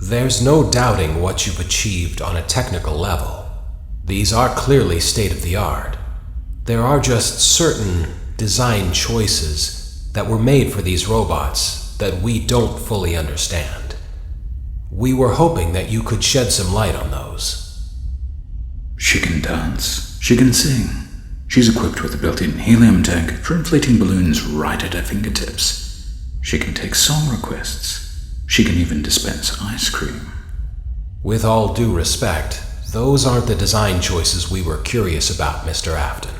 There's no doubting what you've achieved on a technical level. These are clearly state-of-the-art. There are just certain design choices that were made for these robots that we don't fully understand. We were hoping that you could shed some light on those. She can dance. She can sing. She's equipped with a built-in helium tank for inflating balloons right at her fingertips. She can take song requests. She can even dispense ice cream. With all due respect, those aren't the design choices we were curious about, Mr. Afton.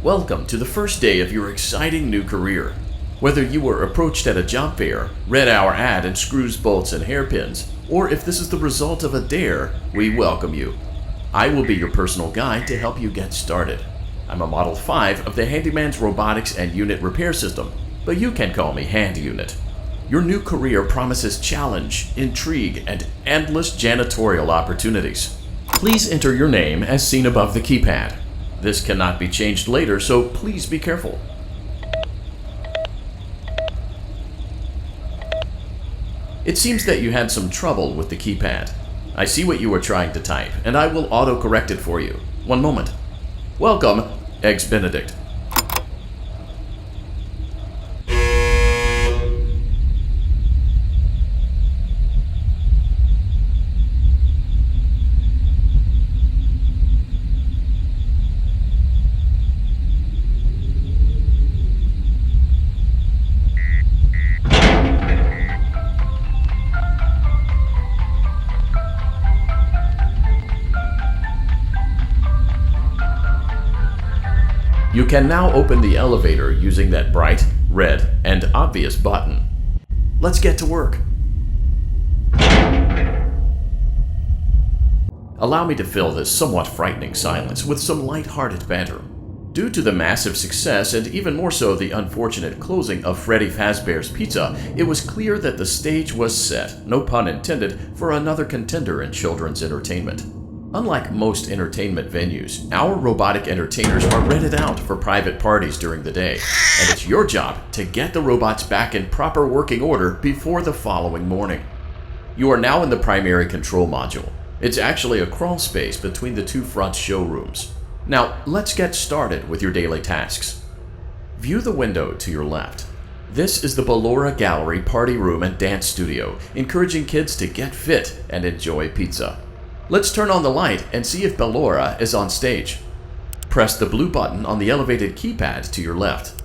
Welcome to the first day of your exciting new career. Whether you were approached at a job fair, read our ad in screws, bolts, and hairpins, or if this is the result of a dare, we welcome you. I will be your personal guide to help you get started. I'm a Model 5 of the Handyman's Robotics and Unit Repair System, but you can call me Hand Unit. Your new career promises challenge, intrigue, and endless janitorial opportunities. Please enter your name as seen above the keypad. This cannot be changed later, so please be careful. It seems that you had some trouble with the keypad. I see what you were trying to type, and I will auto-correct it for you. One moment. Welcome, Eggs Benedict. You can now open the elevator using that bright, red, and obvious button. Let's get to work. Allow me to fill this somewhat frightening silence with some light-hearted banter. Due to the massive success, and even more so the unfortunate closing of Freddy Fazbear's Pizza, it was clear that the stage was set, no pun intended, for another contender in children's entertainment. Unlike most entertainment venues, our robotic entertainers are rented out for private parties during the day, and it's your job to get the robots back in proper working order before the following morning. You are now in the primary control module. It's actually a crawl space between the two front showrooms. Now, let's get started with your daily tasks. View the window to your left. This is the Ballora Gallery Party Room and Dance Studio, encouraging kids to get fit and enjoy pizza. Let's turn on the light and see if Ballora is on stage. Press the blue button on the elevated keypad to your left.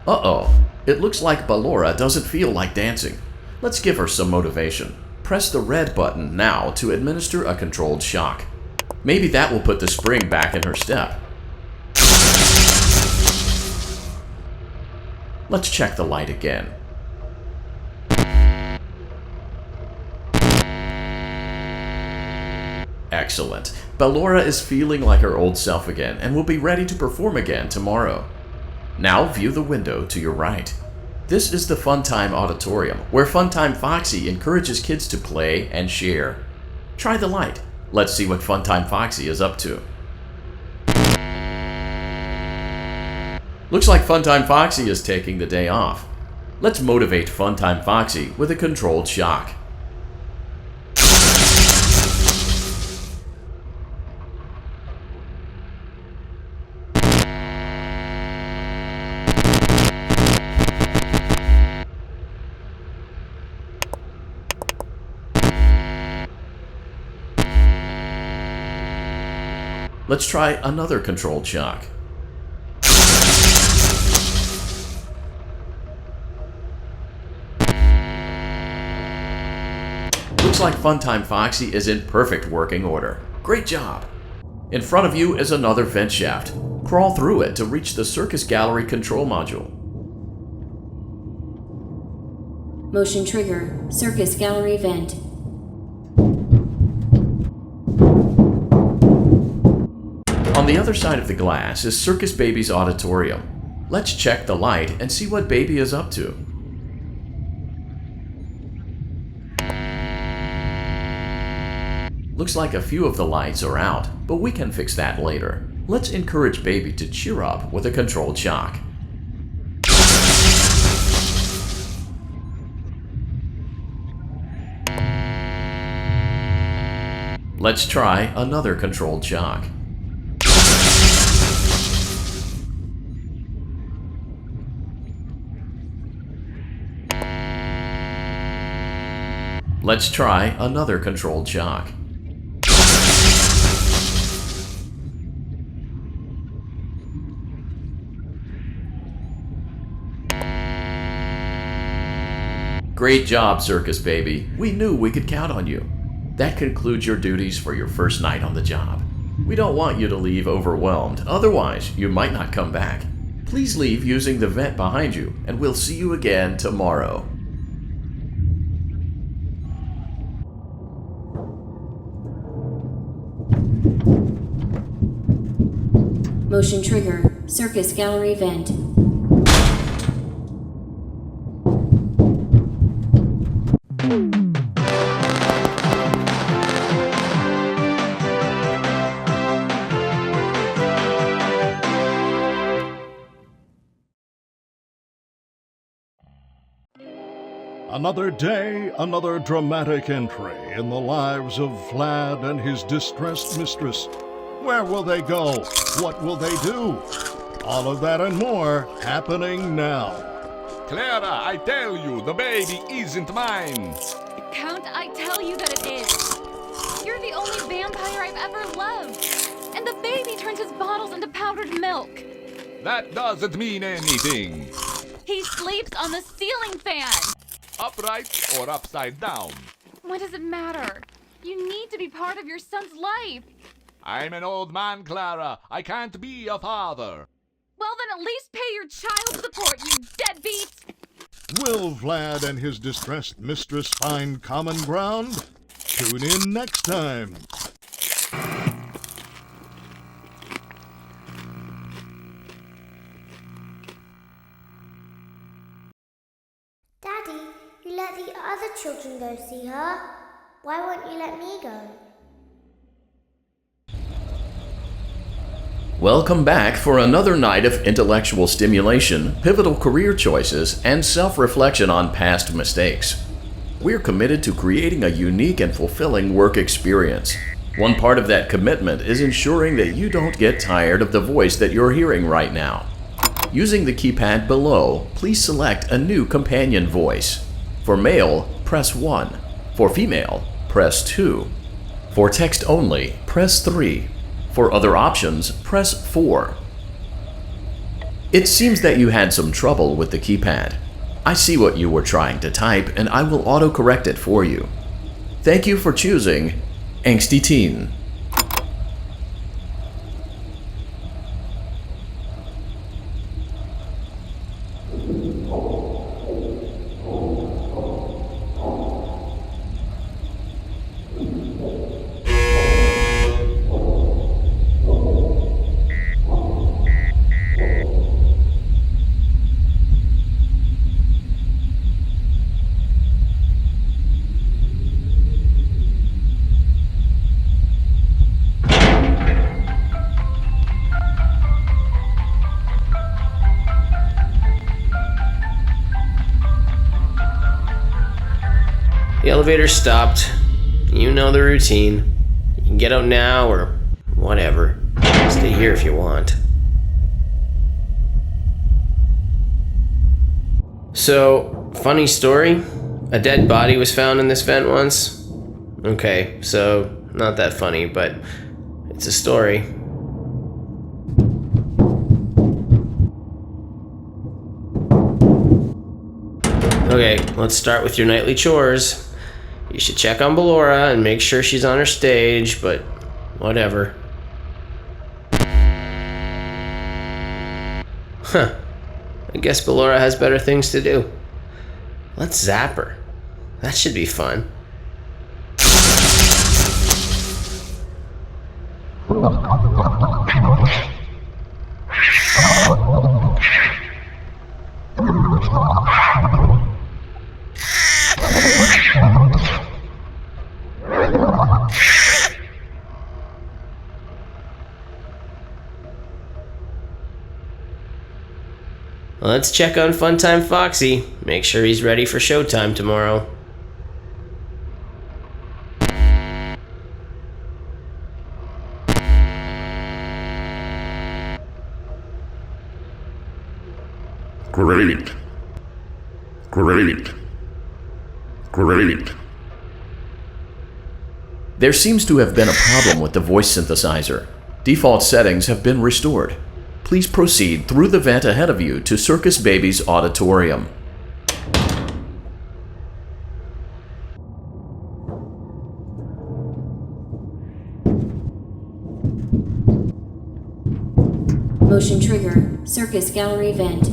Uh-oh, it looks like Ballora doesn't feel like dancing. Let's give her some motivation. Press the red button now to administer a controlled shock. Maybe that will put the spring back in her step. Let's check the light again. Excellent. Ballora is feeling like her old self again and will be ready to perform again tomorrow. Now view the window to your right. This is the Funtime Auditorium, where Funtime Foxy encourages kids to play and share. Try the light. Let's see what Funtime Foxy is up to. Looks like Funtime Foxy is taking the day off. Let's motivate Funtime Foxy with a controlled shock. Let's try another controlled shock. Looks like Funtime Foxy is in perfect working order. Great job! In front of you is another vent shaft. Crawl through it to reach the Circus Gallery control module. Motion trigger. Circus gallery vent. On the other side of the glass is Circus Baby's auditorium. Let's check the light and see what Baby is up to. Looks like a few of the lights are out, but we can fix that later. Let's encourage Baby to cheer up with a controlled shock. Let's try another controlled shock. Let's try another controlled shock. Great job, Circus Baby. We knew we could count on you. That concludes your duties for your first night on the job. We don't want you to leave overwhelmed, otherwise you might not come back. Please leave using the vent behind you, and we'll see you again tomorrow. Motion trigger. Circus gallery vent. Another day, another dramatic entry in the lives of Vlad and his distressed mistress. Where will they go? What will they do? All of that and more happening now. Clara, I tell you, the baby isn't mine. Count, I tell you that it is. You're the only vampire I've ever loved. And the baby turns his bottles into powdered milk. That doesn't mean anything. He sleeps on the ceiling fan. Upright or upside down? What does it matter? You need to be part of your son's life. I'm an old man, Clara. I can't be a father. Well, then at least pay your child support, you deadbeat! Will Vlad and his distressed mistress find common ground? Tune in next time. Daddy, you let the other children go see her. Why won't you let me go? Welcome back for another night of intellectual stimulation, pivotal career choices, and self-reflection on past mistakes. We're committed to creating a unique and fulfilling work experience. One part of that commitment is ensuring that you don't get tired of the voice that you're hearing right now. Using the keypad below, please select a new companion voice. For male, press 1. For female, press 2. For text only, press 3. For other options, press 4. It seems that you had some trouble with the keypad. I see what you were trying to type, and I will autocorrect it for you. Thank you for choosing Angsty Teen. The elevator stopped. You know the routine. You can get out now or whatever. Stay here if you want. So, funny story. A dead body was found in this vent once. Okay, so not that funny, but it's a story. Okay, let's start with your nightly chores. You should check on Ballora and make sure she's on her stage, but whatever. Huh. I guess Ballora has better things to do. Let's zap her. That should be fun. Let's check on Funtime Foxy. Make sure he's ready for showtime tomorrow. Great. Great. Great. There seems to have been a problem with the voice synthesizer. Default settings have been restored. Please proceed through the vent ahead of you to Circus Baby's auditorium. Motion trigger. Circus gallery vent.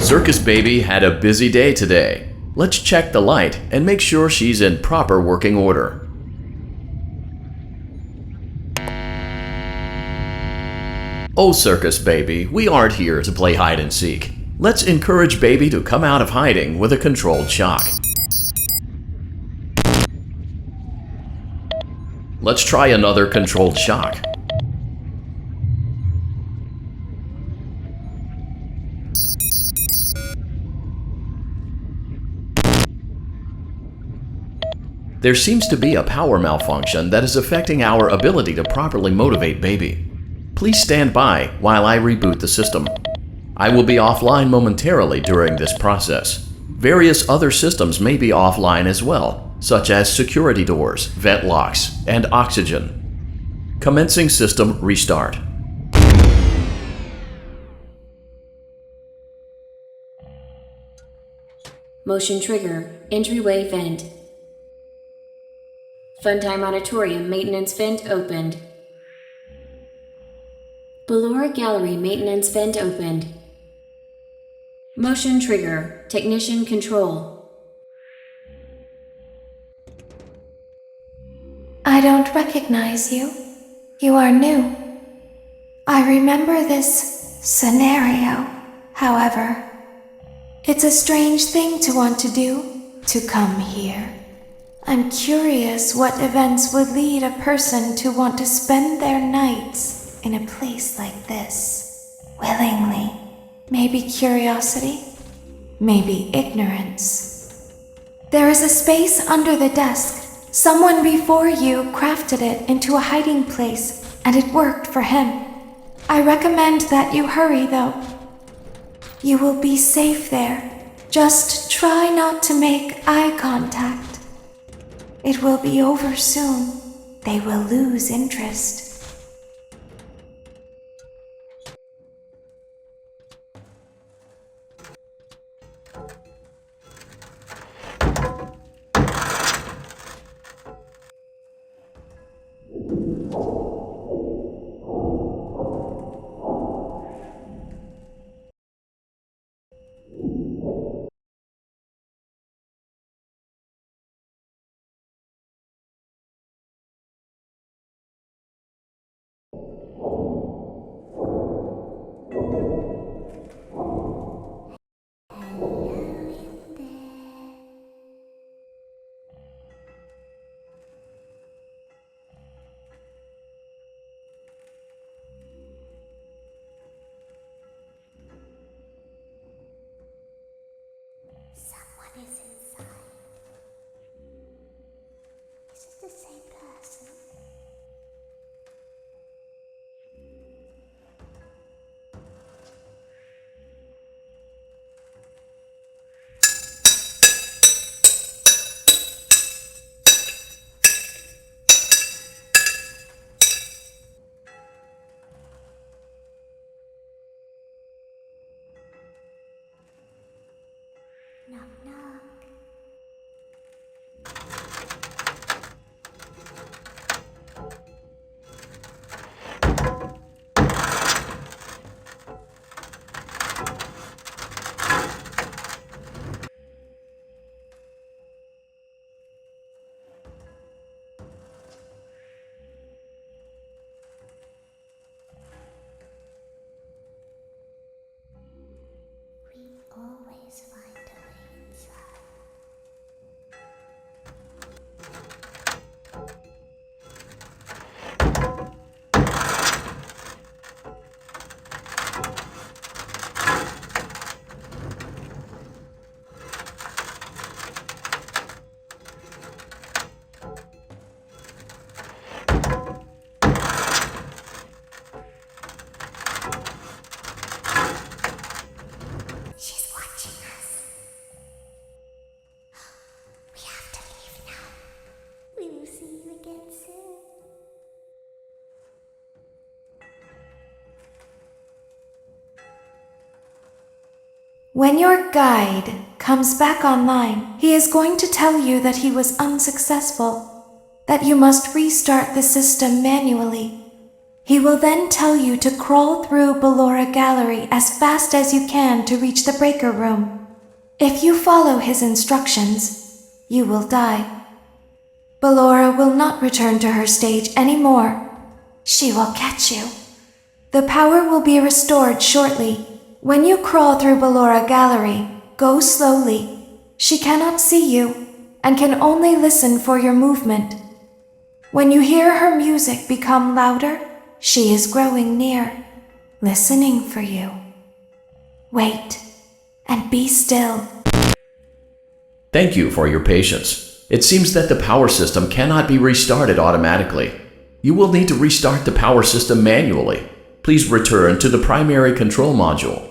Circus Baby had a busy day today. Let's check the light and make sure she's in proper working order. Oh, Circus Baby, we aren't here to play hide and seek. Let's encourage Baby to come out of hiding with a controlled shock. Let's try another controlled shock. There seems to be a power malfunction that is affecting our ability to properly motivate Baby. Please stand by while I reboot the system. I will be offline momentarily during this process. Various other systems may be offline as well, such as security doors, vent locks, and oxygen. Commencing system restart. Motion trigger. Entryway vent. Funtime auditorium maintenance vent opened. Ballora gallery maintenance vent opened. Motion trigger. Technician control. I don't recognize you. You are new. I remember this scenario, however. It's a strange thing to want to do, to come here. I'm curious what events would lead a person to want to spend their nights in a place like this, willingly. Maybe curiosity, maybe ignorance. There is a space under the desk. Someone before you crafted it into a hiding place, and it worked for him. I recommend that you hurry, though. You will be safe there. Just try not to make eye contact. It will be over soon. They will lose interest. Someone is inside. Is it the same person? When your guide comes back online, he is going to tell you that he was unsuccessful, that you must restart the system manually. He will then tell you to crawl through Ballora Gallery as fast as you can to reach the breaker room. If you follow his instructions, you will die. Ballora will not return to her stage anymore. She will catch you. The power will be restored shortly. When you crawl through Ballora Gallery, go slowly. She cannot see you and can only listen for your movement. When you hear her music become louder, she is growing near, listening for you. Wait and be still. Thank you for your patience. It seems that the power system cannot be restarted automatically. You will need to restart the power system manually. Please return to the primary control module.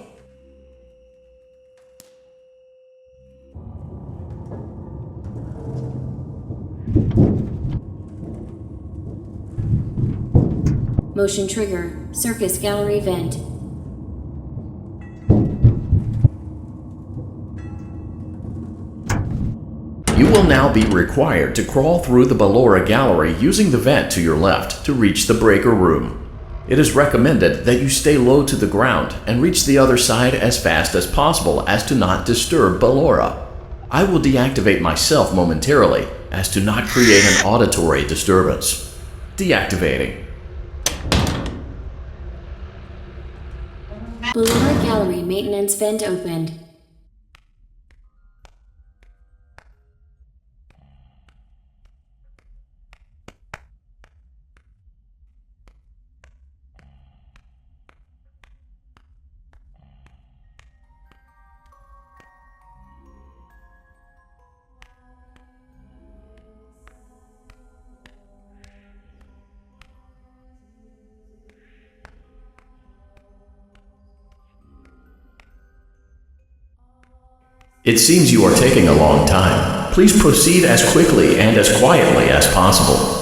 Motion trigger. Circus gallery vent. You will now be required to crawl through the Ballora Gallery using the vent to your left to reach the breaker room. It is recommended that you stay low to the ground and reach the other side as fast as possible as to not disturb Ballora. I will deactivate myself momentarily as to not create an auditory disturbance. Deactivating. Ballora gallery maintenance vent opened. It seems you are taking a long time. Please proceed as quickly and as quietly as possible.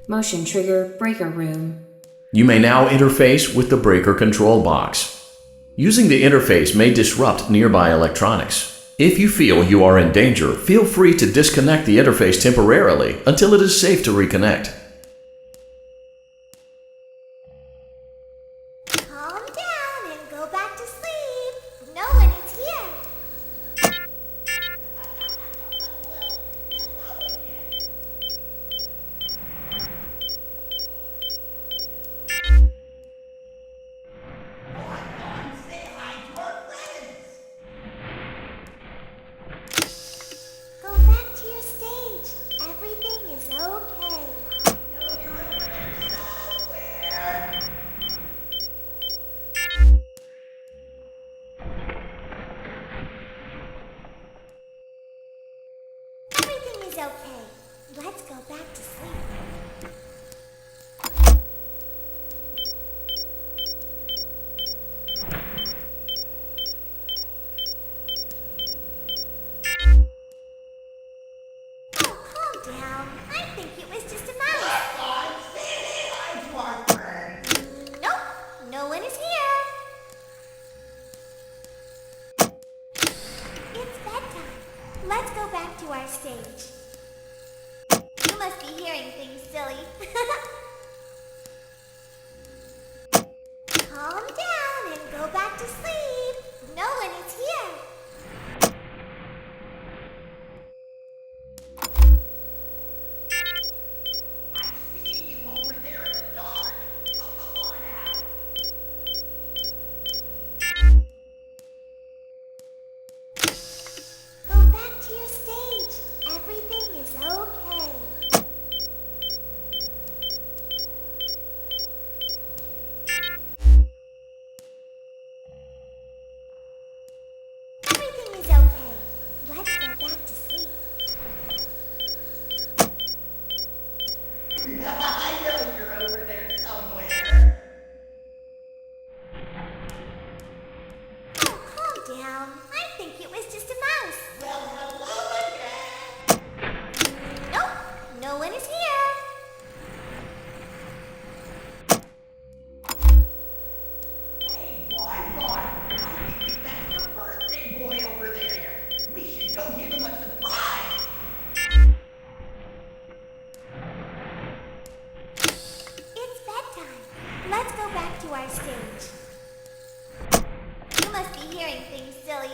Motion trigger breaker room. You may now interface with the breaker control box. Using the interface may disrupt nearby electronics. If you feel you are in danger, feel free to disconnect the interface temporarily until it is safe to reconnect. Calm down and go back to sleep. No one is here. Go back to your stage. Everything is okay. Everything is okay. Let's go back to sleep. down. I think it was just a mouse. Nope, no one is here. It's bedtime. Let's go back to our stage. You must be hearing things, silly. Calm down and go back to sleep. No one is here. Go back to your stage. Everything is okay. Everything is okay. Let's go back to sleep. I know you're over there somewhere. Oh, calm down. I think it was just a mouse. Well, hello again. Nope, no one is here. Hey, boy. That's the birthday boy over there. We should go give him a surprise. It's bedtime. Let's go back to our stage. You must be hearing things, silly.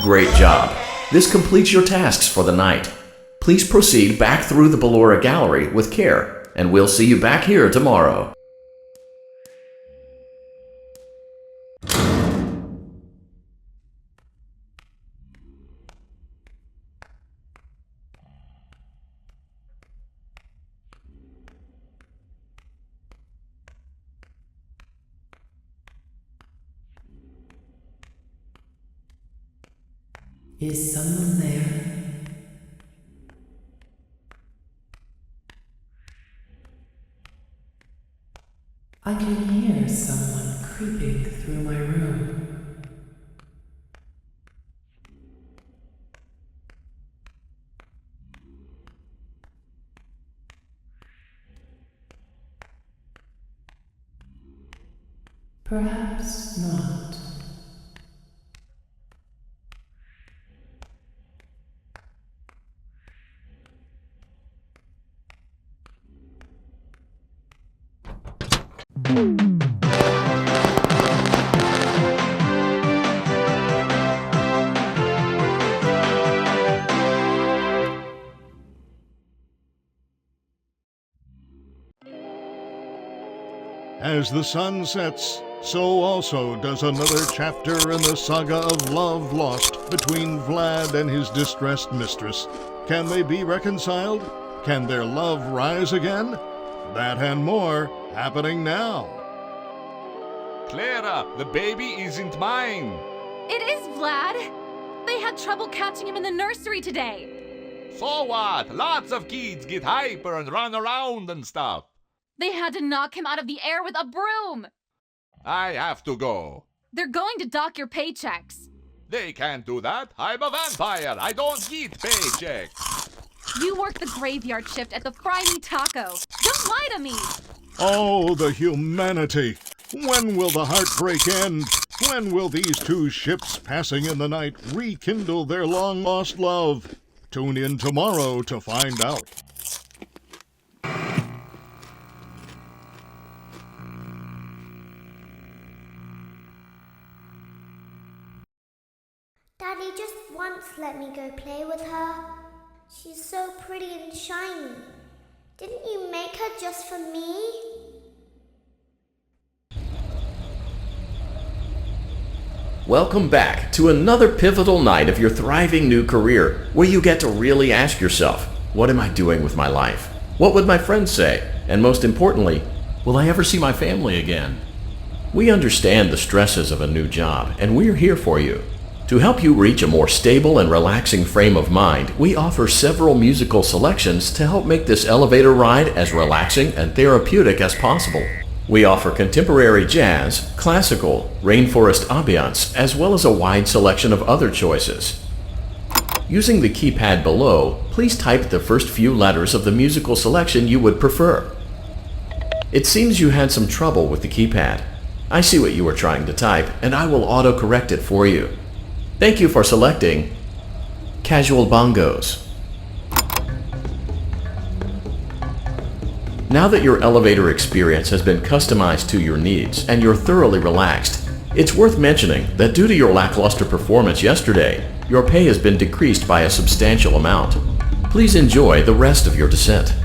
Great job. This completes your tasks for the night. Please proceed back through the Ballora Gallery with care, and we'll see you back here tomorrow. Is someone there? I can hear someone creeping through my room. Perhaps not. As the sun sets, so also does another chapter in the saga of love lost between Vlad and his distressed mistress. Can they be reconciled? Can their love rise again? That and more happening now. Clara, the baby isn't mine. It is Vlad. They had trouble catching him in the nursery today. So what? Lots of kids get hyper and run around and stuff. They had to knock him out of the air with a broom. I have to go. They're going to dock your paychecks. They can't do that. I'm a vampire. I don't get paychecks. You work the graveyard shift at the Fry Me Taco. Don't lie to me. Oh, the humanity! When will the heartbreak end? When will these two ships passing in the night rekindle their long-lost love? Tune in tomorrow to find out. Daddy just once let me go play with her. She's so pretty and shiny. Didn't you make her just for me? Welcome back to another pivotal night of your thriving new career, where you get to really ask yourself, what am I doing with my life? What would my friends say? And most importantly, will I ever see my family again? We understand the stresses of a new job, and we're here for you. To help you reach a more stable and relaxing frame of mind, we offer several musical selections to help make this elevator ride as relaxing and therapeutic as possible. We offer contemporary jazz, classical, rainforest ambiance, as well as a wide selection of other choices. Using the keypad below, please type the first few letters of the musical selection you would prefer. It seems you had some trouble with the keypad. I see what you were trying to type, and I will auto-correct it for you. Thank you for selecting Casual Bongos. Now that your elevator experience has been customized to your needs and you're thoroughly relaxed, it's worth mentioning that due to your lackluster performance yesterday, your pay has been decreased by a substantial amount. Please enjoy the rest of your descent.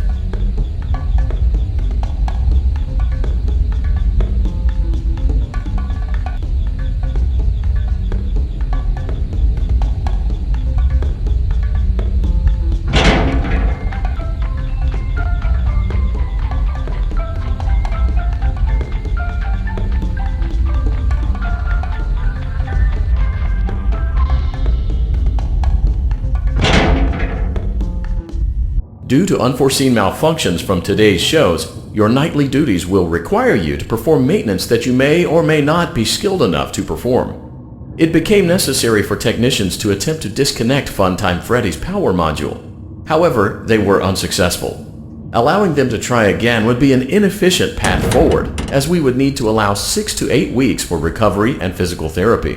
Due to unforeseen malfunctions from today's shows, your nightly duties will require you to perform maintenance that you may or may not be skilled enough to perform. It became necessary for technicians to attempt to disconnect Funtime Freddy's power module. However, they were unsuccessful. Allowing them to try again would be an inefficient path forward, as we would need to allow 6 to 8 weeks for recovery and physical therapy.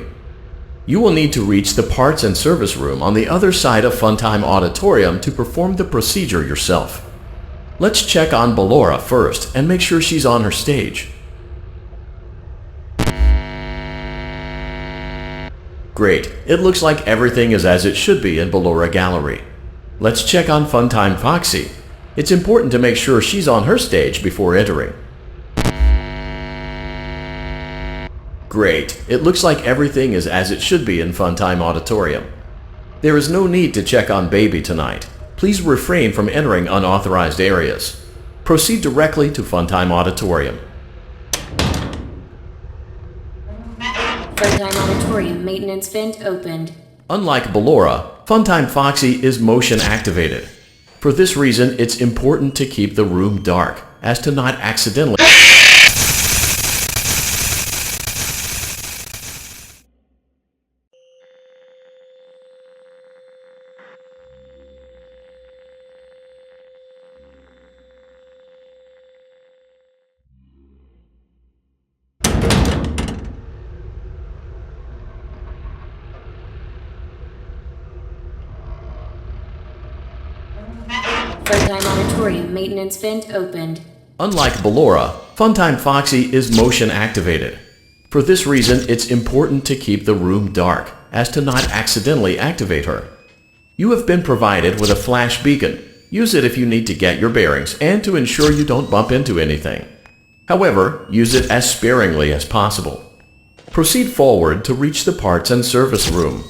You will need to reach the parts and service room on the other side of Funtime Auditorium to perform the procedure yourself. Let's check on Ballora first and make sure she's on her stage. Great, it looks like everything is as it should be in Ballora Gallery. Let's check on Funtime Foxy. It's important to make sure she's on her stage before entering. Great. It looks like everything is as it should be in Funtime Auditorium. There is no need to check on Baby tonight. Please refrain from entering unauthorized areas. Proceed directly to Funtime Auditorium. Funtime Auditorium maintenance vent opened. Unlike Ballora, Funtime Foxy is motion activated. For this reason, it's important to keep the room dark, as to not accidentally Funtime Auditorium maintenance vent opened. Unlike Ballora, Funtime Foxy is motion activated. For this reason, it's important to keep the room dark, as to not accidentally activate her. You have been provided with a flash beacon. Use it if you need to get your bearings and to ensure you don't bump into anything. However, use it as sparingly as possible. Proceed forward to reach the parts and service room.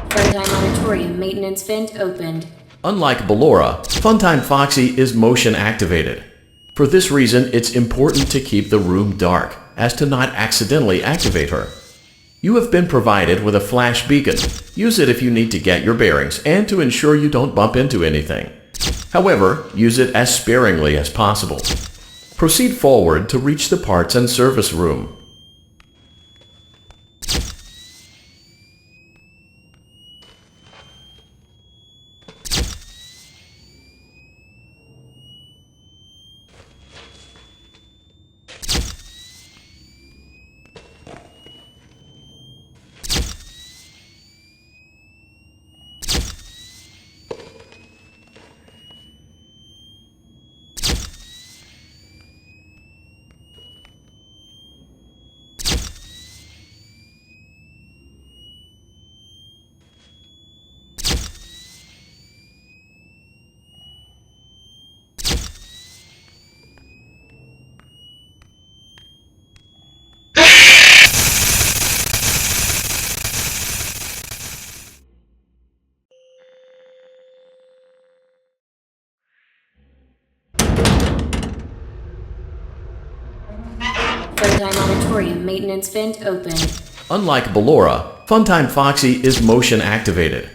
Funtime Auditorium maintenance vent opened. Unlike Ballora, Funtime Foxy is motion activated. For this reason, it's important to keep the room dark, as to not accidentally activate her. You have been provided with a flash beacon. Use it if you need to get your bearings and to ensure you don't bump into anything. However, use it as sparingly as possible. Proceed forward to reach the parts and service room. Funtime Auditorium maintenance vent open. Unlike Ballora, Funtime Foxy is motion activated.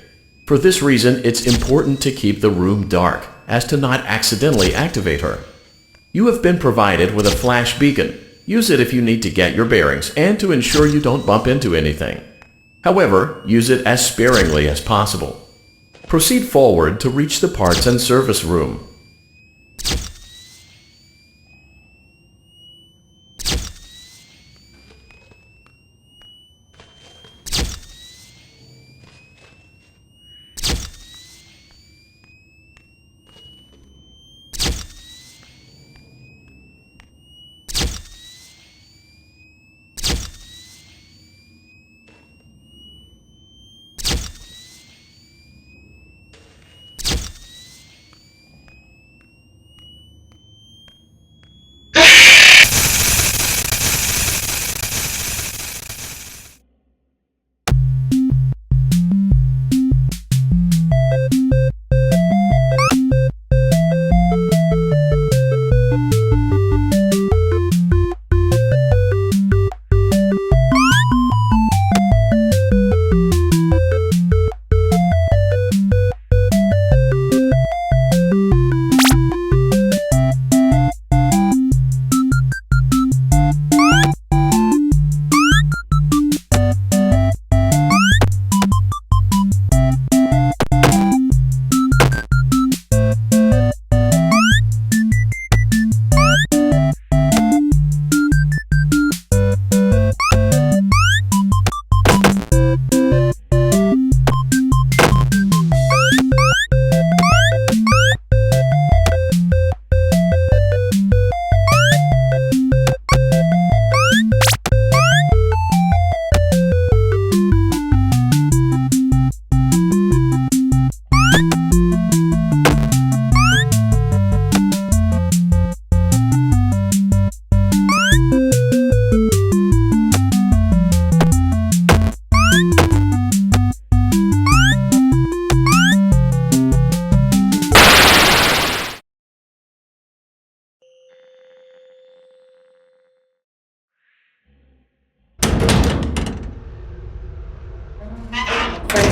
For this reason, it's important to keep the room dark, as to not accidentally activate her. You have been provided with a flash beacon. Use it if you need to get your bearings and to ensure you don't bump into anything. However, use it as sparingly as possible. Proceed forward to reach the parts and service room.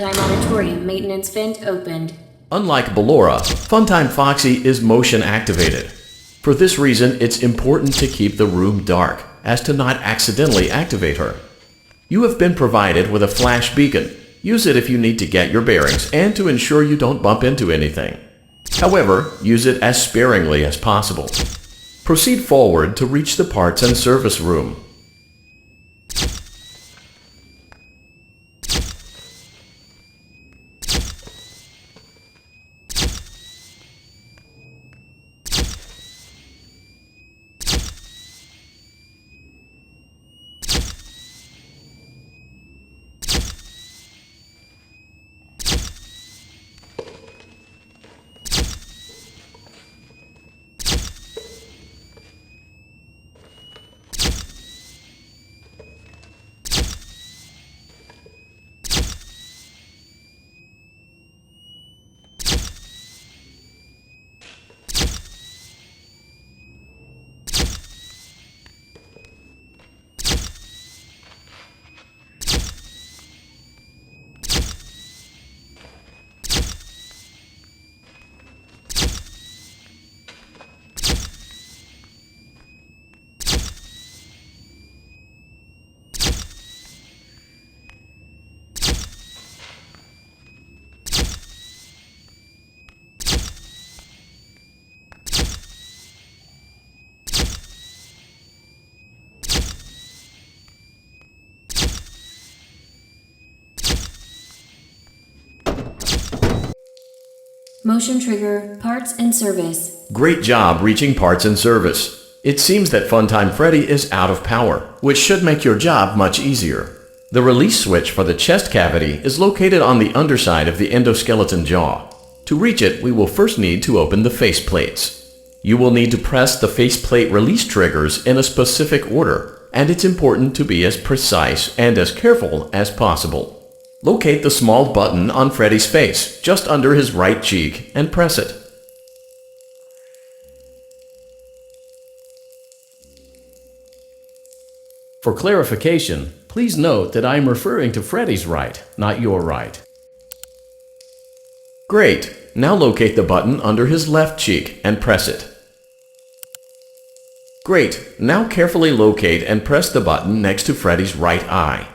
Funtime Auditorium maintenance vent opened. Unlike Ballora, Funtime Foxy is motion activated. For this reason, it's important to keep the room dark, as to not accidentally activate her. You have been provided with a flash beacon. Use it if you need to get your bearings and to ensure you don't bump into anything. However, use it as sparingly as possible. Proceed forward to reach the parts and service room. Motion trigger, parts and service. Great job reaching parts and service. It seems that Funtime Freddy is out of power, which should make your job much easier. The release switch for the chest cavity is located on the underside of the endoskeleton jaw. To reach it, we will first need to open the face plates. You will need to press the faceplate release triggers in a specific order, and it's important to be as precise and as careful as possible. Locate the small button on Freddy's face, just under his right cheek, and press it. For clarification, please note that I am referring to Freddy's right, not your right. Great! Now locate the button under his left cheek and press it. Great! Now carefully locate and press the button next to Freddy's right eye.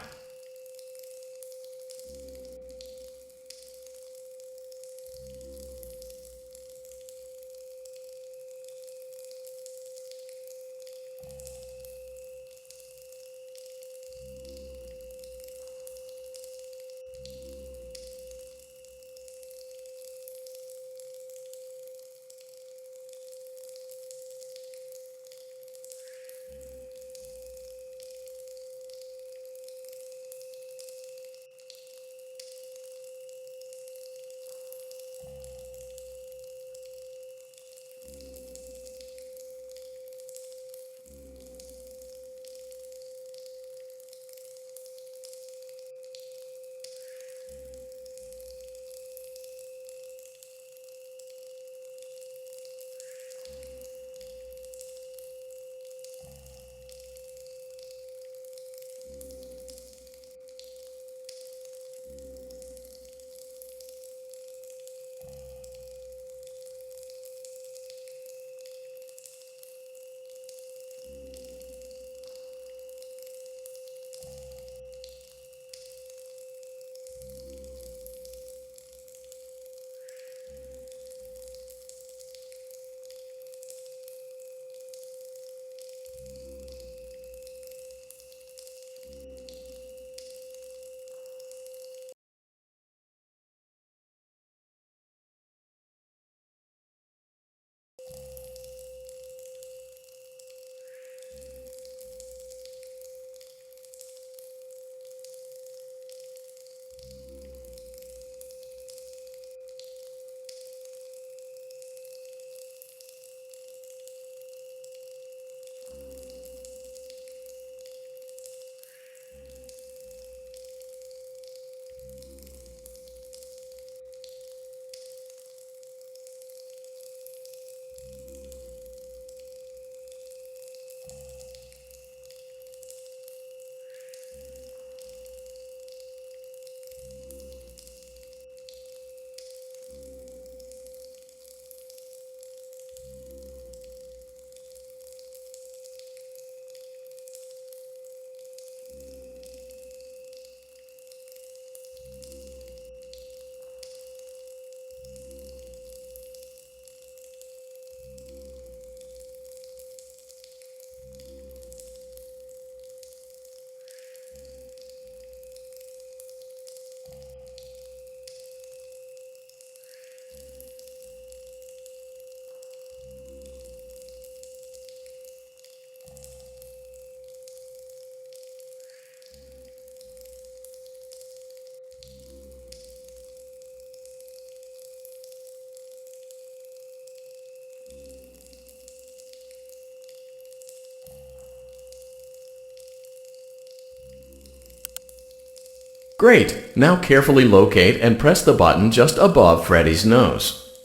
Great! Now carefully locate and press the button just above Freddy's nose.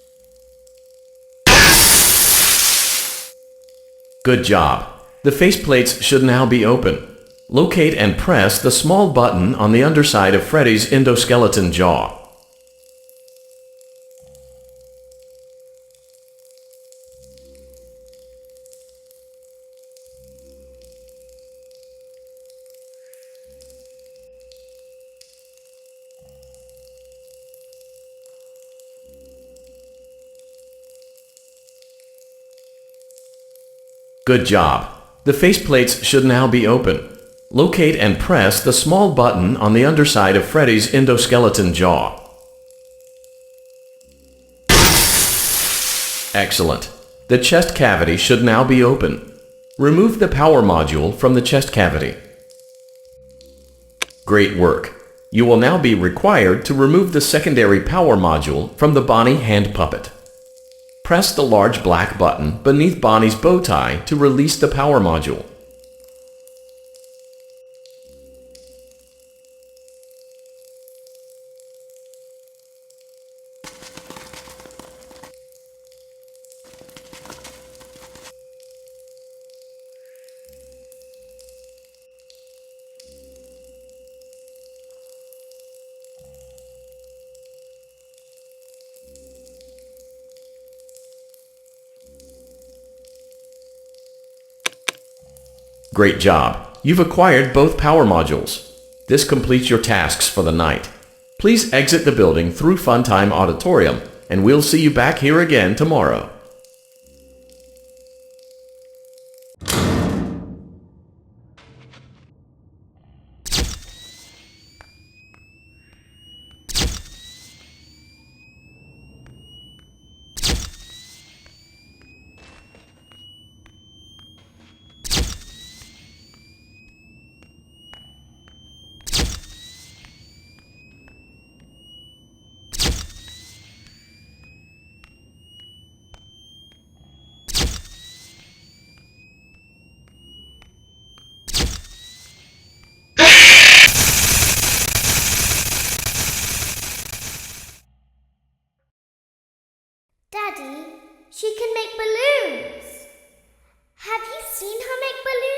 Good job! The faceplates should now be open. Locate and press the small button on the underside of Freddy's endoskeleton jaw. Good job! The faceplates should now be open. Locate and press the small button on the underside of Freddy's endoskeleton jaw. Excellent. The chest cavity should now be open. Remove the power module from the chest cavity. Great work. You will now be required to remove the secondary power module from the Bonnie hand puppet. Press the large black button beneath Bonnie's bow tie to release the power module. Great job. You've acquired both power modules. This completes your tasks for the night. Please exit the building through Funtime Auditorium, and we'll see you back here again tomorrow. Daddy, she can make balloons. Have you seen her make balloons?